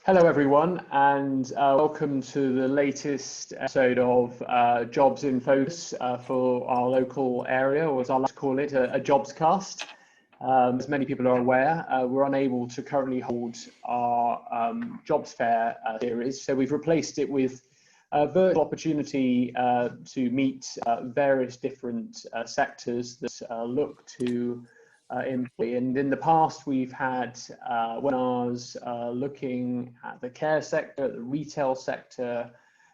Hello everyone, and welcome to the latest episode of Jobs in Focus for our local area, or as I like to call it, a Jobs Cast. As many people are aware, we're unable to currently hold our Jobs Fair series, so we've replaced it with a virtual opportunity to meet various different sectors that look to employ. And in the past, we've had webinars looking at the care sector, the retail sector,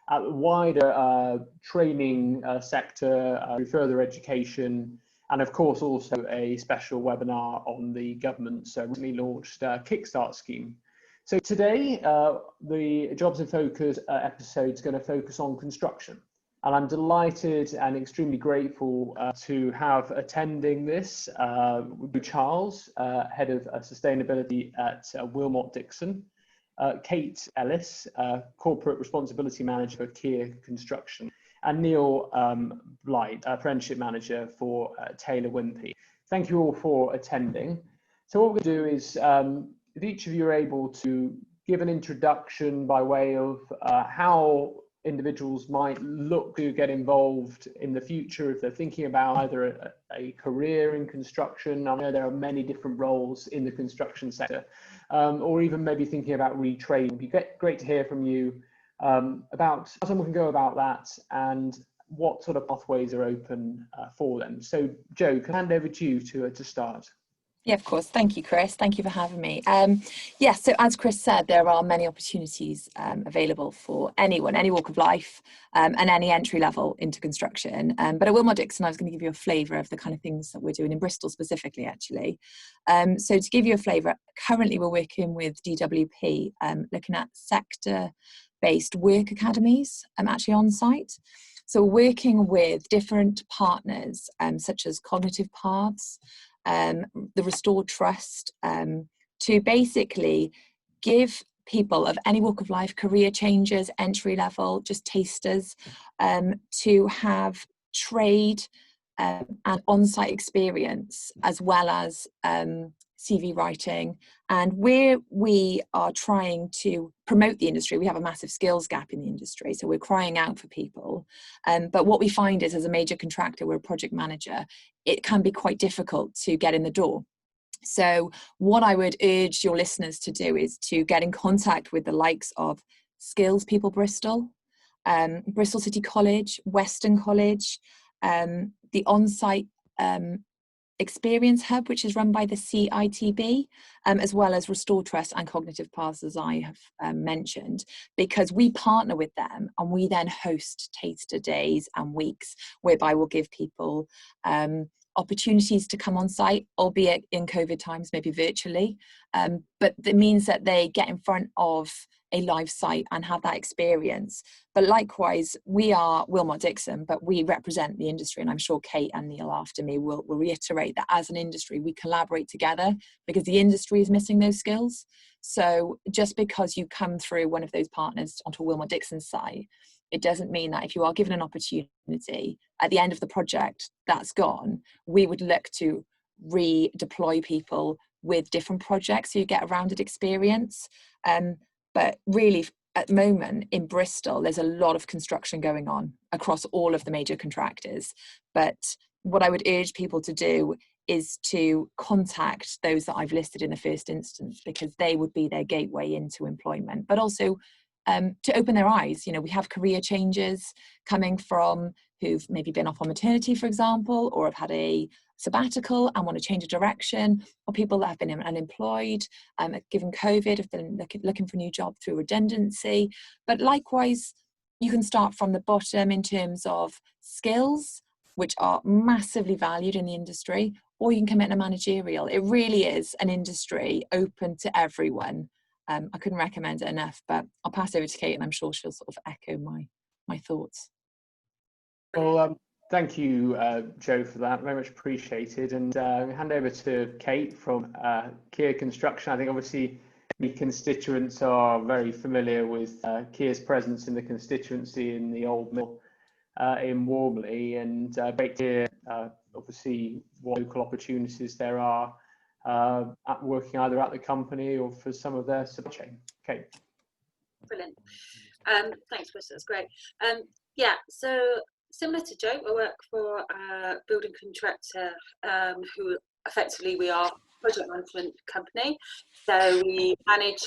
at the wider training sector, further education, and of course also a special webinar on the government's recently launched Kickstart scheme. So today, the Jobs in Focus episode is going to focus on construction. And I'm delighted and extremely grateful to have attending this Charles, Head of Sustainability at Willmott Dixon, Kate Ellis, Corporate Responsibility Manager for Kier Construction, and Neil Blight, Apprenticeship Manager for Taylor Wimpey. Thank you all for attending. So what we'll do is, if each of you are able to give an introduction by way of how individuals might look to get involved in the future if they're thinking about either a career in construction. I know there are many different roles in the construction sector, or even maybe thinking about retraining. It'd be great to hear from you about how someone can go about that and what sort of pathways are open for them. So Jo, can I hand over to you to start? Yeah, of course. Thank you, Chris. Thank you for having me. Yes, so as Chris said, there are many opportunities available for anyone, any walk of life, and any entry level into construction. But at Willmott Dixon, I was going to give you a flavour of the kind of things that we're doing in Bristol specifically, actually. So to give you a flavour, currently we're working with DWP, looking at sector-based work academies, actually on site. So working with different partners, such as Cognitive Paths, the Restore Trust, to basically give people of any walk of life, career changers, entry level, just tasters, to have trade and on-site experience, as well as CV writing. And where we are trying to promote the industry, we have a massive skills gap in the industry, so we're crying out for people. But what we find is, as a major contractor, we're a project manager, it can be quite difficult to get in the door. So what I would urge your listeners to do is to get in contact with the likes of Skills People Bristol, Bristol City College, Western College, the on-site Experience Hub, which is run by the CITB, as well as Restore Trust and Cognitive Paths, as I have mentioned, because we partner with them and we then host taster days and weeks whereby we'll give people opportunities to come on site, albeit in COVID times, maybe virtually, but it means that they get in front of a live site and have that experience. But likewise, we are Willmott Dixon, but we represent the industry, and I'm sure Kate and Neil after me will reiterate that as an industry, we collaborate together because the industry is missing those skills. So just because you come through one of those partners onto a Willmott Dixon site, it doesn't mean that if you are given an opportunity at the end of the project, that's gone. We would look to redeploy people with different projects so you get a rounded experience. But really, at the moment in Bristol, there's a lot of construction going on across all of the major contractors. But what I would urge people to do is to contact those that I've listed in the first instance, because they would be their gateway into employment, but also to open their eyes. You know, we have career changes coming from who've maybe been off on maternity, for example, or have had a sabbatical and want to change a direction, or people that have been unemployed, given COVID, have been looking for a new job through redundancy. But likewise, you can start from the bottom in terms of skills, which are massively valued in the industry, or you can come in a managerial. It really is an industry open to everyone. I couldn't recommend it enough, but I'll pass over to Kate and I'm sure she'll sort of echo my thoughts. Well, thank you, Jo, for that. Very much appreciated. And hand over to Kate from Kier Construction. I think obviously the constituents are very familiar with Kier's presence in the constituency in the old mill in Warmley, and great to hear obviously what local opportunities there are at working either at the company or for some of their supply chain. Okay. Brilliant. Thanks, Chris. That's great. Yeah, so similar to Joe, I work for a building contractor who effectively we are a project management company. So we manage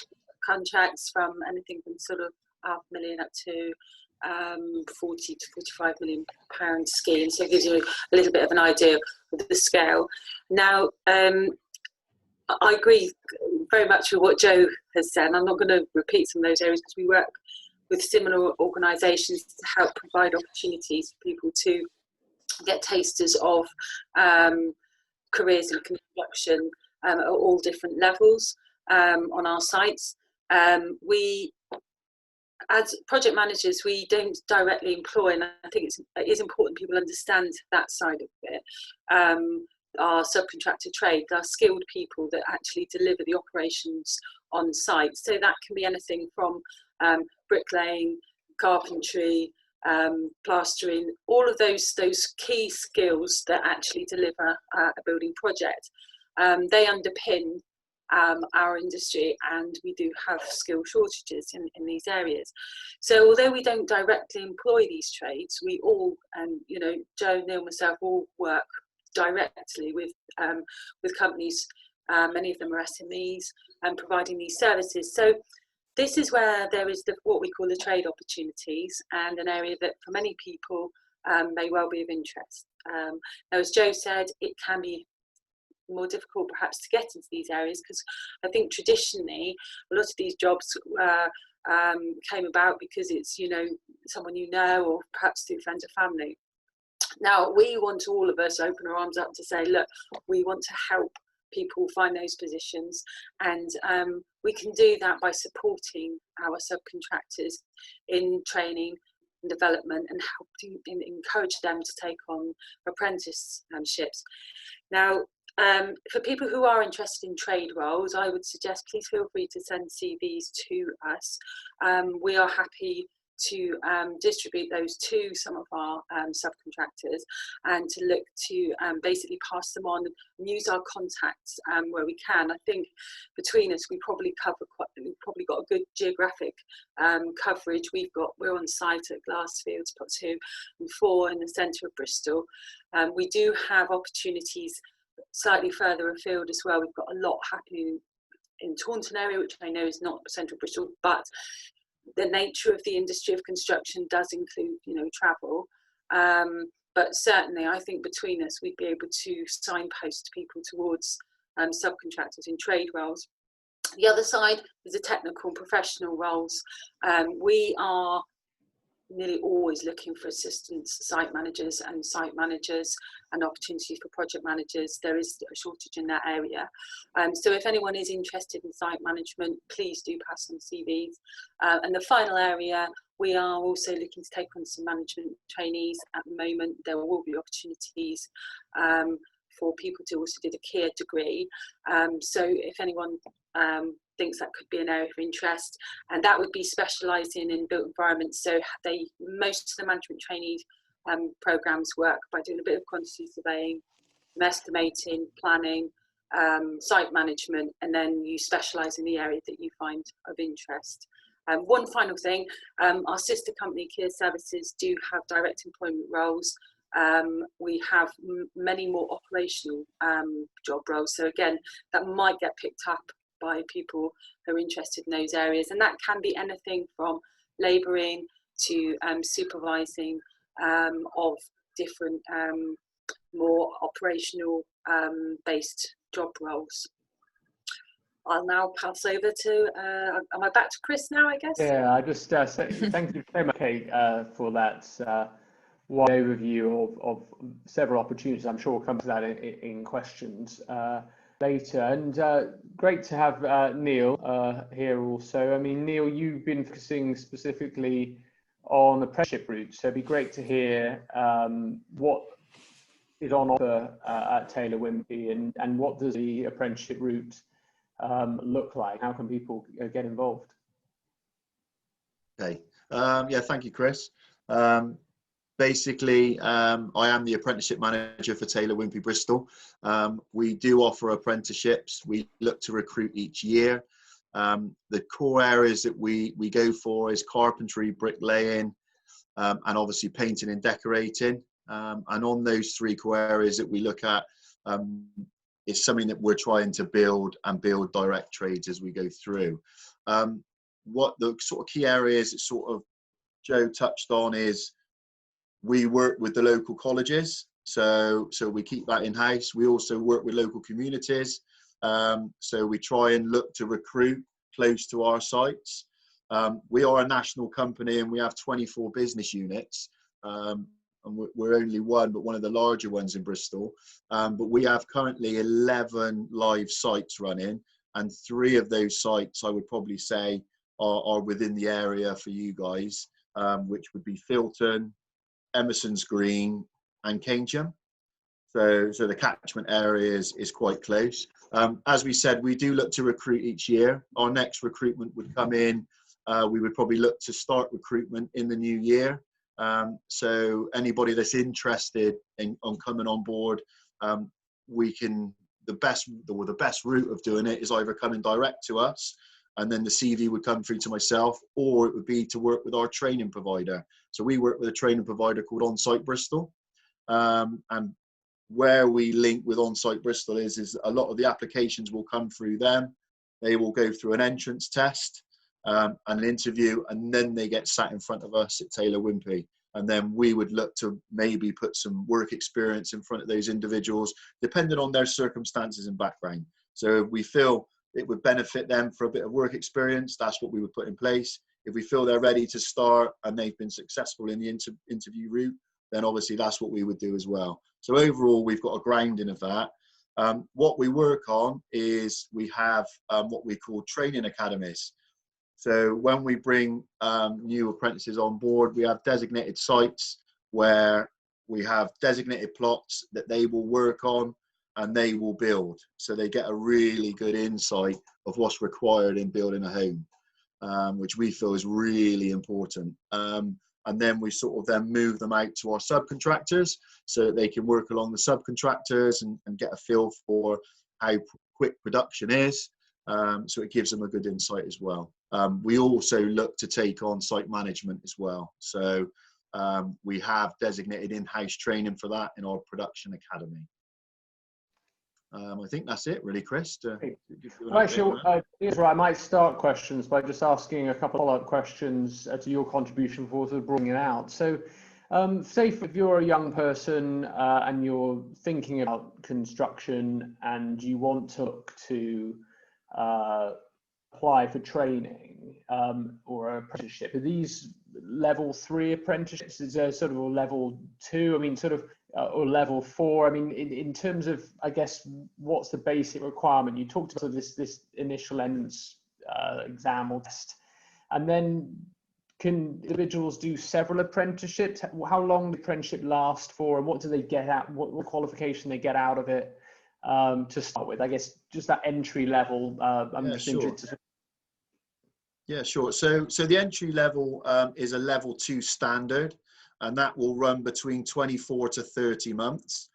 contracts from anything from sort of £500,000 up to 40 to 45 million pound scheme. So it gives you a little bit of an idea of the scale. Now, I agree very much with what Joe has said. I'm not going to repeat some of those areas because we work with similar organisations to help provide opportunities for people to get tasters of careers in construction at all different levels on our sites. We, as project managers, we don't directly employ, and I think it is important people understand that side of it. Our subcontractor trade, our skilled people that actually deliver the operations on site. So that can be anything from bricklaying, carpentry, plastering, all of those key skills that actually deliver a building project. They underpin our industry, and we do have skill shortages in these areas. So although we don't directly employ these trades, we all, and you know, Joe, Neil, myself, all work directly with companies. Many of them are SMEs and providing these services. So this is where there is what we call the trade opportunities, and an area that for many people may well be of interest. Now, as Joe said, it can be more difficult perhaps to get into these areas because I think traditionally a lot of these jobs came about because it's, you know, someone you know, or perhaps through friends or family. Now we want to, all of us, open our arms up to say, look, we want to help people find those positions, and we can do that by supporting our subcontractors in training and development and helping and encourage them to take on apprenticeships. Now, for people who are interested in trade roles, I would suggest please feel free to send CVs to us. We are happy to distribute those to some of our subcontractors, and to look to basically pass them on and use our contacts where we can. I think between us we've probably got a good geographic coverage. We're on site at Glassfields, Plot 2 and 4 in the centre of Bristol. We do have opportunities slightly further afield as well. We've got a lot happening in Taunton area, which I know is not central Bristol, but the nature of the industry of construction does include, you know, travel. But certainly I think between us we'd be able to signpost people towards subcontractors in trade roles. The other side is the technical and professional roles. We are nearly always looking for assistants, site managers and opportunities for project managers. There is a shortage in that area. So if anyone is interested in site management, please do pass on CVs. And the final area, we are also looking to take on some management trainees at the moment. There will be opportunities for people to also do the Kier degree. So if anyone thinks that could be an area of interest, and that would be specialising in built environments. So most of the management trainee programmes work by doing a bit of quantity surveying, estimating, planning, site management, and then you specialise in the area that you find of interest. One final thing, our sister company Kier Services do have direct employment roles. We have many more operational job roles, so again that might get picked up by people who are interested in those areas, and that can be anything from labouring to supervising of different more operational based job roles. I'll now pass over to, am I back to Chris now, I guess? Yeah, I just thank you very much, Kate, for that wide overview of several opportunities. I'm sure we'll come to that in questions later. And great to have Neil here also. I mean, Neil, you've been focusing specifically on apprenticeship routes, so it'd be great to hear what is on offer at Taylor Wimpey, and what does the apprenticeship route look like? How can people get involved? Okay, yeah, thank you, Chris. Basically, I am the Apprenticeship Manager for Taylor Wimpey Bristol. We do offer apprenticeships. We look to recruit each year. The core areas that we go for is carpentry, bricklaying, and obviously painting and decorating. And on those three core areas that we look at, it's something that we're trying to build direct trades as we go through. What the sort of key areas that sort of Joe touched on is we work with the local colleges, so we keep that in-house. We also work with local communities, so we try and look to recruit close to our sites. We are a national company and we have 24 business units, and we're only one, but one of the larger ones in Bristol. But we have currently 11 live sites running, and 3 of those sites I would probably say are within the area for you guys, which would be Filton, Emerson's Green and Keynsham. So the catchment area is quite close. As we said, we do look to recruit each year. Our next recruitment would come in. We would probably look to start recruitment in the new year. So anybody that's interested on coming on board, the best route of doing it is either coming direct to us, and then the CV would come through to myself, or it would be to work with our training provider. So we work with a training provider called On-Site Bristol. And where we link with On-Site Bristol is a lot of the applications will come through them. They will go through an entrance test and an interview, and then they get sat in front of us at Taylor Wimpey. And then we would look to maybe put some work experience in front of those individuals, depending on their circumstances and background. So if we feel it would benefit them for a bit of work experience, that's what we would put in place. If we feel they're ready to start and they've been successful in the interview route, then obviously that's what we would do as well. So overall, we've got a grounding of that. What we work on is we have what we call training academies. So when we bring new apprentices on board, we have designated sites where we have designated plots that they will work on and they will build. So they get a really good insight of what's required in building a home, which we feel is really important. And then we sort of then move them out to our subcontractors so that they can work along the subcontractors and get a feel for how quick production is. So it gives them a good insight as well. We also look to take on site management as well. So we have designated in-house training for that in our production academy. I think that's it really, Chris. Well, actually, I might start questions by just asking a couple of follow-up questions to your contribution for sort of bringing it out. So say if you're a young person and you're thinking about construction and you want to look to apply for training or an apprenticeship, are these level 3 apprenticeships? Is there sort of a level 2? I mean, sort of, or level 4? I mean, in terms of, I guess, what's the basic requirement? You talked about this initial entrance exam or test, and then can individuals do several apprenticeships? How long does the apprenticeship last for, and what do they get out? What qualification they get out of it to start with? I guess just that entry level. I'm just interested. Yeah, sure. So the entry level is a level 2 standard, and that will run between 24 to 30 months.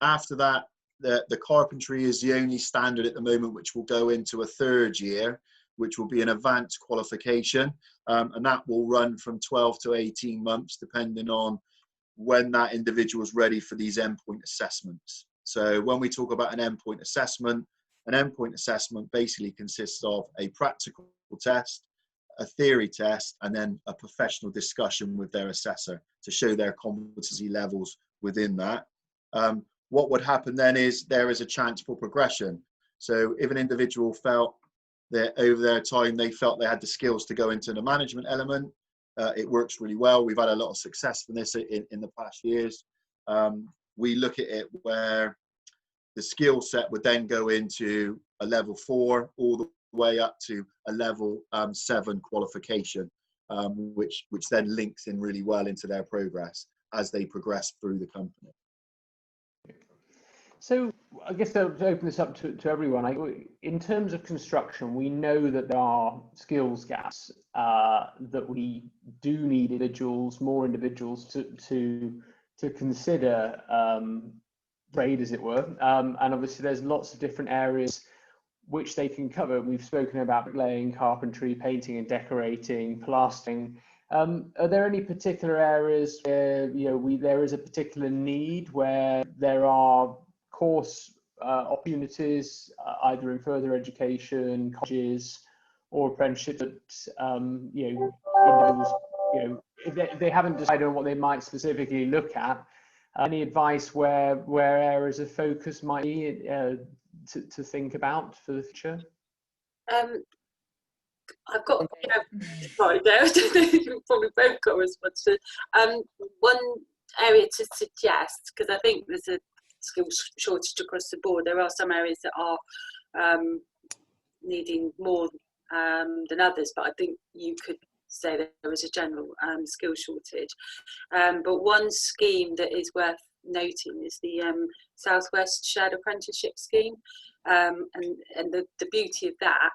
After that, the carpentry is the only standard at the moment which will go into a 3rd year, which will be an advanced qualification, and that will run from 12 to 18 months, depending on when that individual is ready for these endpoint assessments. So when we talk about an endpoint assessment basically consists of a practical test, a theory test, and then a professional discussion with their assessor to show their competency levels within that. What would happen then is there is a chance for progression. So if an individual felt that over their time they felt they had the skills to go into the management element, it works really well. We've had a lot of success from this in the past years. We look at it where the skill set would then go into a level 4 all the way up to a level 7 qualification, which then links in really well into their progress as they progress through the company. So I guess to open this up to everyone, in terms of construction, we know that there are skills gaps, that we do need more individuals to consider trade, as it were, and obviously there's lots of different areas which they can cover. We've spoken about bricklaying, carpentry, painting and decorating, plastering. Are there any particular areas where there is a particular need, where there are course opportunities, either in further education, colleges, or apprenticeships that individuals, if they haven't decided on what they might specifically look at, any advice where areas of focus might be to think about for the future? I've got, sorry, there, you've probably both got a response to. One area to suggest, because I think there's a skill shortage across the board. There are some areas that are needing more than others, but I think you could say that there is a general skill shortage. But one scheme that is worth noting is the Southwest Shared Apprenticeship Scheme, and the beauty of that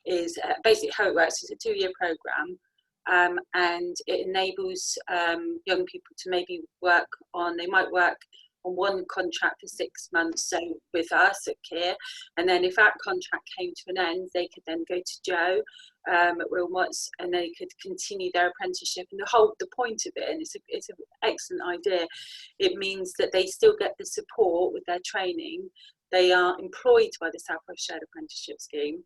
is basically how it works is a 2-year programme, and it enables young people to maybe work on, they might work on one contract for 6 months, so with us at Kier, and then if that contract came to an end, they could then go to Joe at Willmott, and they could continue their apprenticeship. And the point of it, and it's an excellent idea, it means that they still get the support with their training. They are employed by the Southwest Shared Apprenticeship Scheme,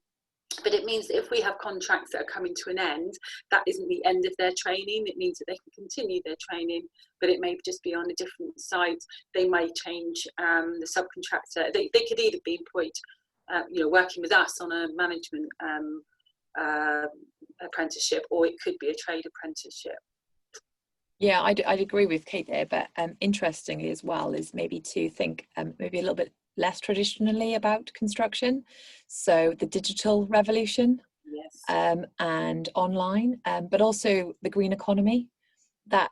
but it means that if we have contracts that are coming to an end, that isn't the end of their training. It means that they can continue their training, but it may just be on a different site. They may change the subcontractor. They could either be employed, working with us on a management apprenticeship, or it could be a trade apprenticeship. Yeah, I'd agree with Kate there, but interestingly as well is maybe to think maybe a little bit less traditionally about construction, so the digital revolution, yes, and online, but also the green economy that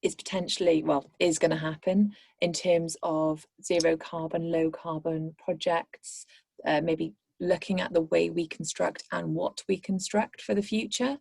is potentially, is going to happen in terms of zero carbon, low carbon projects, maybe looking at the way we construct and what we construct for the future.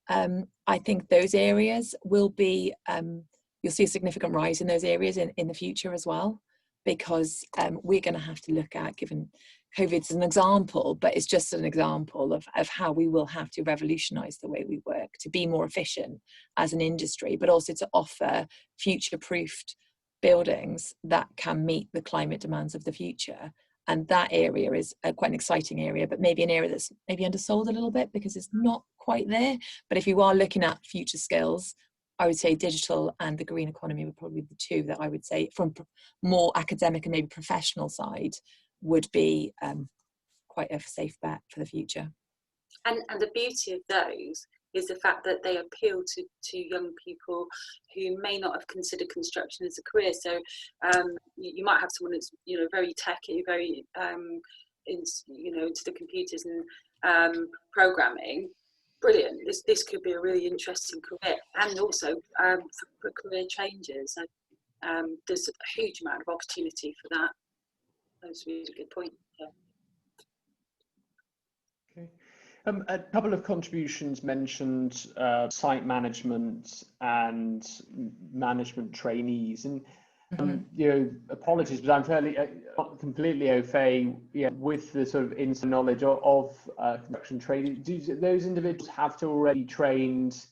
I think those areas will be, you'll see a significant rise in those areas in the future as well, because we're going to have to look at, given COVID is an example, but it's just an example of how we will have to revolutionise the way we work to be more efficient as an industry, but also to offer future-proofed buildings that can meet the climate demands of the future. And that area is quite an exciting area, but maybe an area that's maybe undersold a little bit because it's not quite there. But if you are looking at future skills, I would say digital and the green economy would probably be the two that I would say from more academic and maybe professional side would be quite a safe bet for the future. And the beauty of those is the fact that they appeal to young people who may not have considered construction as a career. So you might have someone that's very techy, very into the computers and programming. Brilliant. This could be a really interesting career, and also for career changes. There's a huge amount of opportunity for that. That's a really good point. Yeah. Okay. A couple of contributions mentioned site management and management trainees, and apologies, but I'm fairly not completely au fait with the sort of inside knowledge of construction training. Do those individuals have to already trained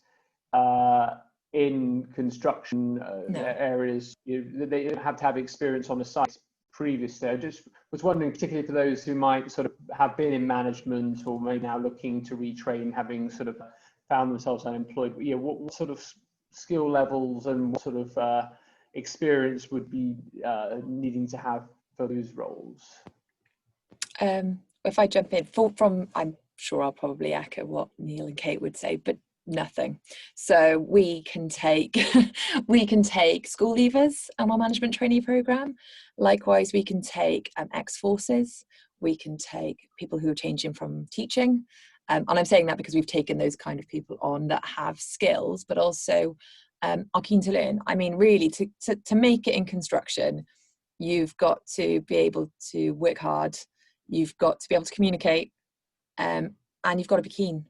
in construction areas? They have to have experience on the site previously. I just was wondering, particularly for those who might sort of have been in management or may now looking to retrain, having sort of found themselves unemployed, what sort of skill levels and what sort of experience would be needing to have for those roles? If I jump in, I'm sure I'll probably echo what Neil and Kate would say, but nothing. So we can take school leavers on our management trainee program. Likewise, we can take ex-forces. We can take people who are changing from teaching. And I'm saying that because we've taken those kind of people on that have skills, but also are keen to learn. I mean, really, to make it in construction, you've got to be able to work hard. You've got to be able to communicate, and you've got to be keen.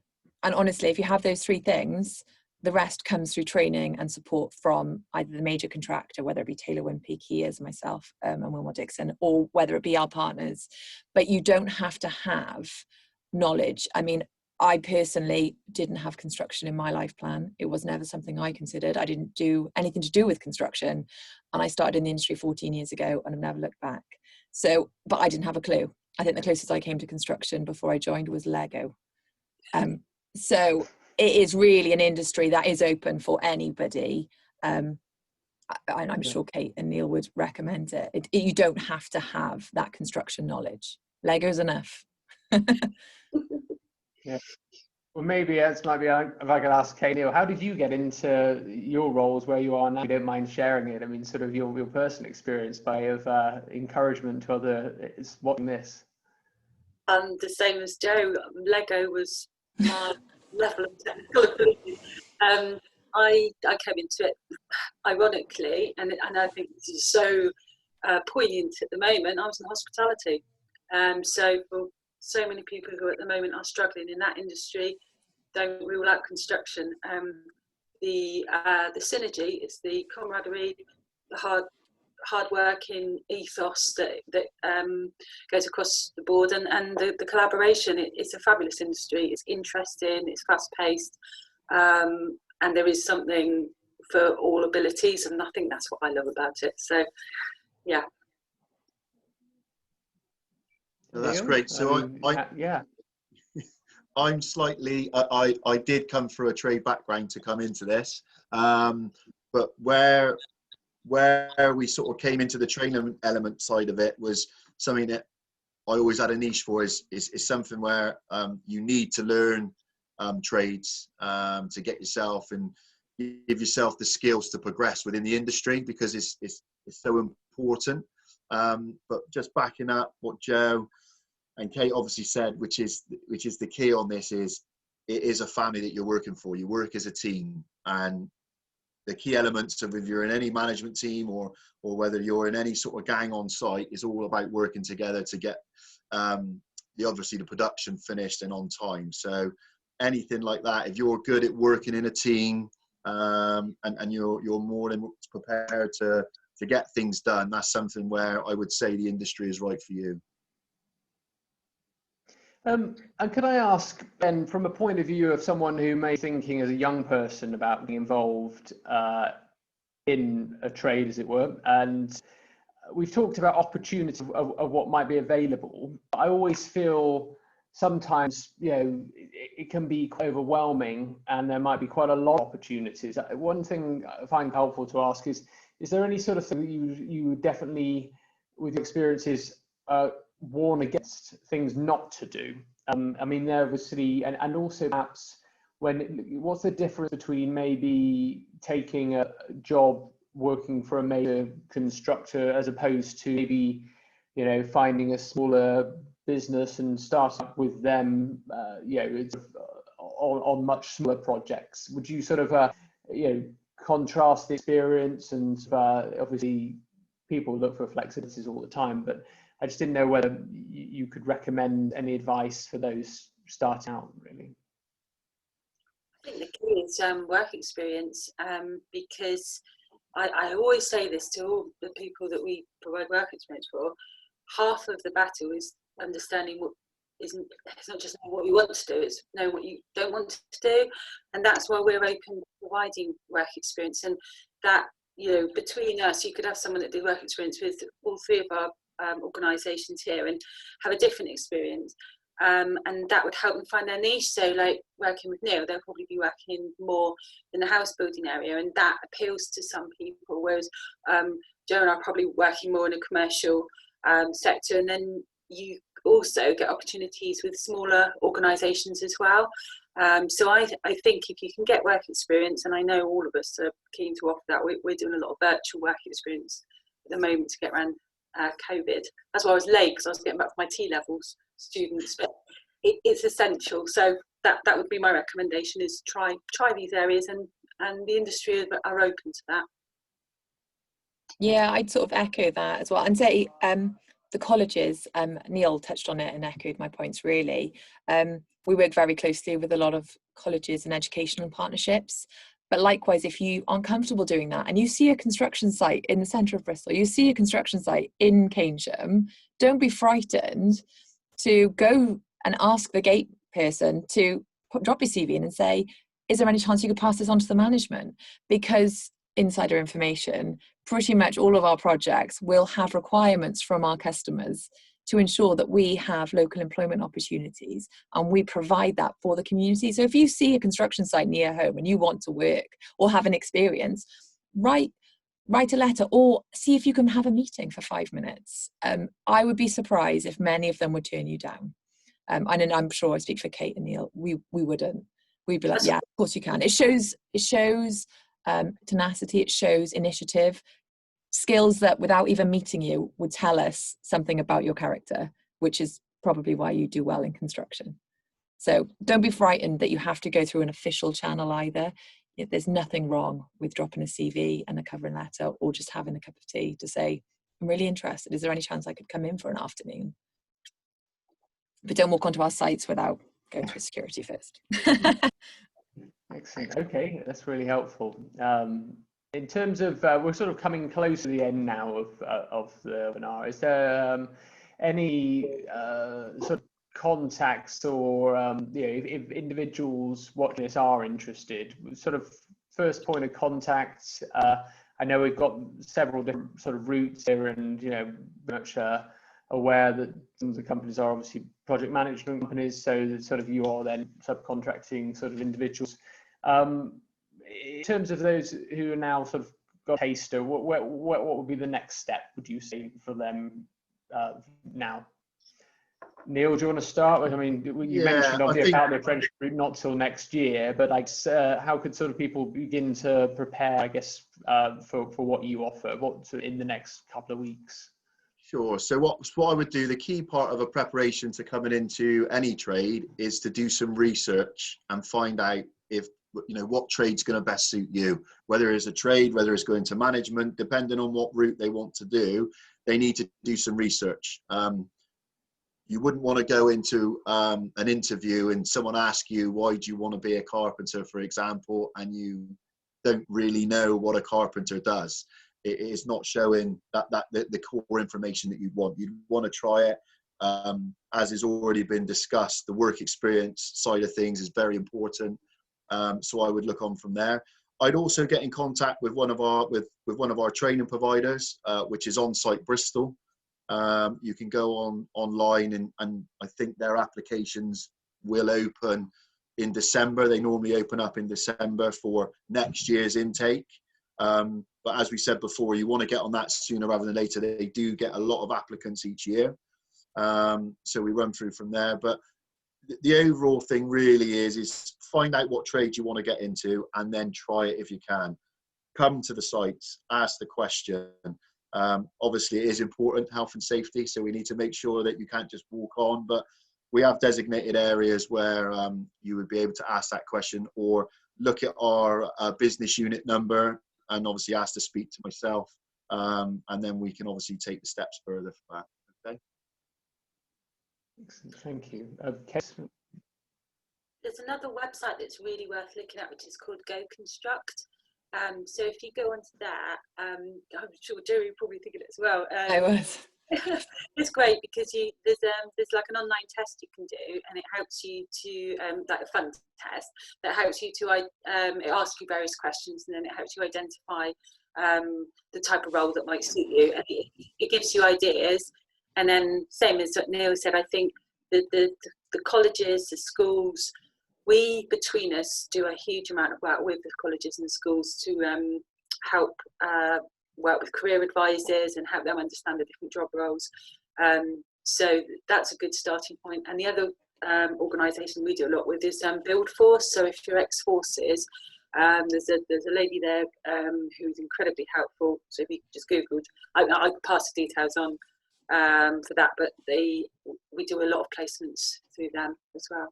And honestly, if you have those three things, the rest comes through training and support from either the major contractor, whether it be Taylor Wimpey, Kier, myself, and Willmott Dixon, or whether it be our partners. But you don't have to have knowledge. I mean, I personally didn't have construction in my life plan. It was never something I considered. I didn't do anything to do with construction. And I started in the industry 14 years ago and I've never looked back. So, but I didn't have a clue. I think the closest I came to construction before I joined was Lego. So it is really an industry that is open for anybody. And I'm sure Kate and Neil would recommend it. You don't have to have that construction knowledge. Lego's enough. Yeah. Well, maybe if I could ask Kate, Neil, how did you get into your roles where you are now? If you don't mind sharing it. I mean, sort of your personal experience by of encouragement to others watching this. The same as Joe. Lego was my level of technical ability. I came into it ironically, and I think this is so poignant at the moment. I was in hospitality, so for so many people who at the moment are struggling in that industry, don't rule out construction. The synergy is the camaraderie, the hard working ethos that goes across the board, and the collaboration. It's a fabulous industry. It's interesting, it's fast paced, and there is something for all abilities, and I think that's what I love about it. So yeah. So that's great. So I'm slightly, I did come through a trade background to come into this, but where we sort of came into the training element side of it was something that I always had a niche for is something where you need to learn trades to get yourself and give yourself the skills to progress within the industry, because it's so important. But just backing up what Joe and Kate obviously said, which is the key on this, is it is a family that you're working for. You work as a team, and the key elements of if you're in any management team or whether you're in any sort of gang on site is all about working together to get obviously the production finished and on time. So anything like that, if you're good at working in a team and you're more than prepared to get things done, that's something where I would say the industry is right for you. And could I ask, Ben, from a point of view of someone who may be thinking as a young person about being involved in a trade, as it were, and we've talked about opportunity of what might be available. I always feel sometimes, it can be quite overwhelming and there might be quite a lot of opportunities. One thing I find helpful to ask is there any sort of thing that you definitely, with experiences, warn against things not to do? I mean, there obviously, and also perhaps what's the difference between maybe taking a job working for a major constructor as opposed to maybe, finding a smaller business and starting up with them, on much smaller projects? Would you sort of, contrast the experience? And obviously people look for flexibilities all the time, but I just didn't know whether you could recommend any advice for those starting out, really. I think the key is work experience, because I always say this to all the people that we provide work experience for. Half of the battle is understanding it's not just what you want to do, it's knowing what you don't want to do, and that's why we're open to providing work experience. And that, between us, you could have someone that did work experience with all three of our organisations here and have a different experience, and that would help them find their niche. So like working with Neil, they'll probably be working more in the house building area, and that appeals to some people, whereas Joe and I are probably working more in a commercial sector. And then you also get opportunities with smaller organisations as well. So I think if you can get work experience, and I know all of us are keen to offer that, we're doing a lot of virtual work experience at the moment to get around COVID. That's why I was late, because I was getting back from my T-levels students, but it's essential. So that would be my recommendation, is try these areas, and the industry are open to that. Yeah, I'd sort of echo that as well, and say the colleges, Neil touched on it and echoed my points really. We work very closely with a lot of colleges and educational partnerships. But likewise, if you aren't comfortable doing that and you see a construction site in the centre of Bristol, you see a construction site in Keynsham, don't be frightened to go and ask the gate person to drop your CV in and say, is there any chance you could pass this on to the management? Because insider information, pretty much all of our projects will have requirements from our customers to ensure that we have local employment opportunities and we provide that for the community. So if you see a construction site near home and you want to work or have an experience, write a letter or see if you can have a meeting for 5 minutes. I would be surprised if many of them would turn you down. And I'm sure I speak for Kate and Neil, we wouldn't. We'd be like, yeah, of course you can. It shows tenacity, it shows initiative, skills that without even meeting you would tell us something about your character, which is probably why you do well in construction. So don't be frightened that you have to go through an official channel either. There's nothing wrong with dropping a CV and a covering letter or just having a cup of tea to say, I'm really interested. Is there any chance I could come in for an afternoon? But don't walk onto our sites without going through security first. Excellent. Okay, that's really helpful. In terms of, we're sort of coming close to the end now of the webinar. Is there any sort of contacts or if individuals watching this are interested, sort of first point of contact? I know we've got several different sort of routes here, and very much aware that some of the companies are obviously project management companies, so that sort of you are then subcontracting sort of individuals. In terms of those who are now sort of got a taster, what would be the next step, would you say, for them now? Neil, do you want to start with? I mean, you mentioned obviously about the apprenticeship route not till next year, but how could sort of people begin to prepare, I guess, for what you offer, in the next couple of weeks? Sure. So what I would do, the key part of a preparation to coming into any trade is to do some research and find out what trade's going to best suit you, whether it's a trade, whether it's going to management, depending on what route they want to do, they need to do some research. You wouldn't want to go into an interview and someone ask you, why do you want to be a carpenter, for example, and you don't really know what a carpenter does. It is not showing the core information that you'd want. You'd want to try it. As has already been discussed, the work experience side of things is very important. So I would look on from there. I'd also get in contact with one of our training providers, which is On Site Bristol. You can go online and I think their applications will open in December. They normally open up in December for next year's intake. But as we said before, you want to get on that sooner rather than later. They do get a lot of applicants each year. So we run through from there. But the overall thing really is find out what trade you want to get into and then try it if you can. Come to the sites, ask the question. Obviously, it is important, health and safety, so we need to make sure that you can't just walk on. But we have designated areas where you would be able to ask that question or look at our business unit number and obviously ask to speak to myself. And then we can obviously take the steps further for that. Okay. Excellent. Thank you. There's another website that's really worth looking at, which is called Go Construct. So if you go onto that, I'm sure Jerry probably think of it as well. I was. It's great because there's like an online test you can do, and it helps you to like a fun test that helps you to it asks you various questions, and then it helps you identify the type of role that might suit you, and it gives you ideas. And then same as what Neil said, I think the colleges, the schools, we between us do a huge amount of work with the colleges and the schools to help work with career advisors and help them understand the different job roles. So that's a good starting point. And the other organisation we do a lot with is Build Force. So if you're ex-forces, there's a lady there who's incredibly helpful. So if you just Googled, I can pass the details on for that, but we do a lot of placements through them as well.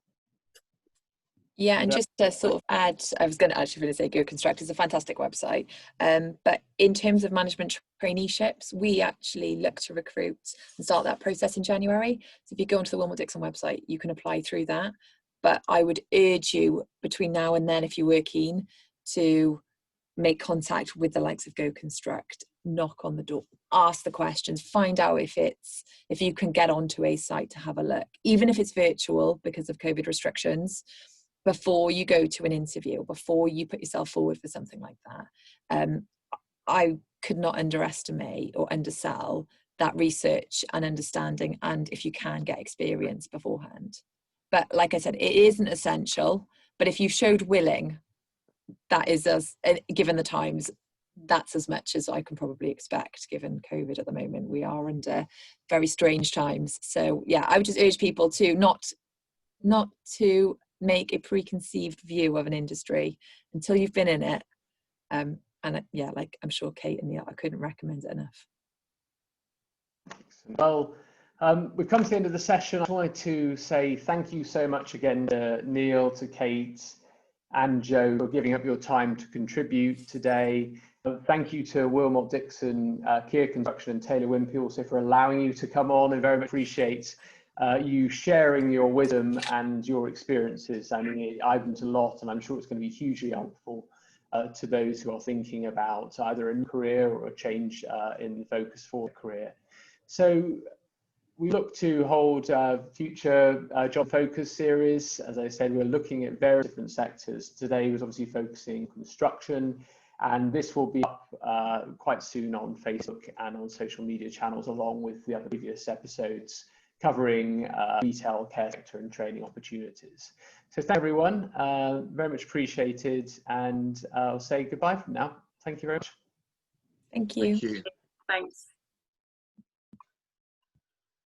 Yeah, and just to sort of add, I was going to actually say Kier Construction is a fantastic website, but in terms of management traineeships, we actually look to recruit and start that process in January. So if you go onto the Willmott Dixon website, you can apply through that. But I would urge you between now and then, if you were keen, to make contact with the likes of Go Construct, knock on the door, ask the questions, find out if you can get onto a site to have a look, even if it's virtual because of COVID restrictions, before you go to an interview, before you put yourself forward for something like that. I could not underestimate or undersell that research and understanding, and if you can, get experience beforehand. But like I said, it isn't essential, but if you showed willing, that is, as given the times, that's as much as I can probably expect given COVID at the moment. We are under very strange times. So yeah, I would just urge people to not to make a preconceived view of an industry until you've been in it. And yeah, like I'm sure Kate and Neil, I couldn't recommend it enough. Well, we've come to the end of the session. I just wanted to say thank you so much again to Neil, to Kate and Joe for giving up your time to contribute today. Thank you to Willmott Dixon, Kier Construction and Taylor Wimpey also for allowing you to come on, and very much appreciate you sharing your wisdom and your experiences. I mean, I've learned a lot, and I'm sure it's going to be hugely helpful to those who are thinking about either a new career or a change in focus for a career. So we look to hold future job focus series. As I said, we're looking at various different sectors. Today was obviously focusing construction, and this will be up quite soon on Facebook and on social media channels, along with the other previous episodes covering retail, care sector and training opportunities. So thank everyone, very much appreciated, and I'll say goodbye from now. Thank you very much. Thank you. Thank you. Thanks.